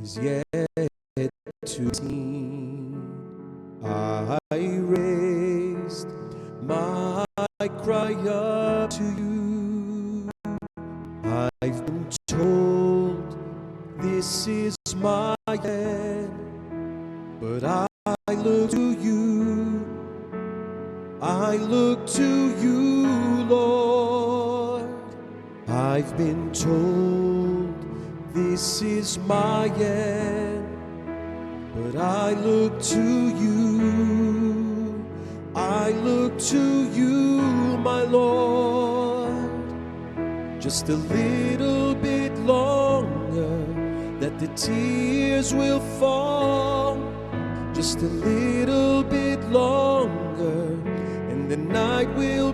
is yet to be seen. I raised my cry up to you. I've been told this is my end, but I look to you. I look to you, Lord. I've been told this is my end, but I look to you. I look to you, my Lord. Just a little bit longer, that the tears will fall. Just a little bit longer, and the night will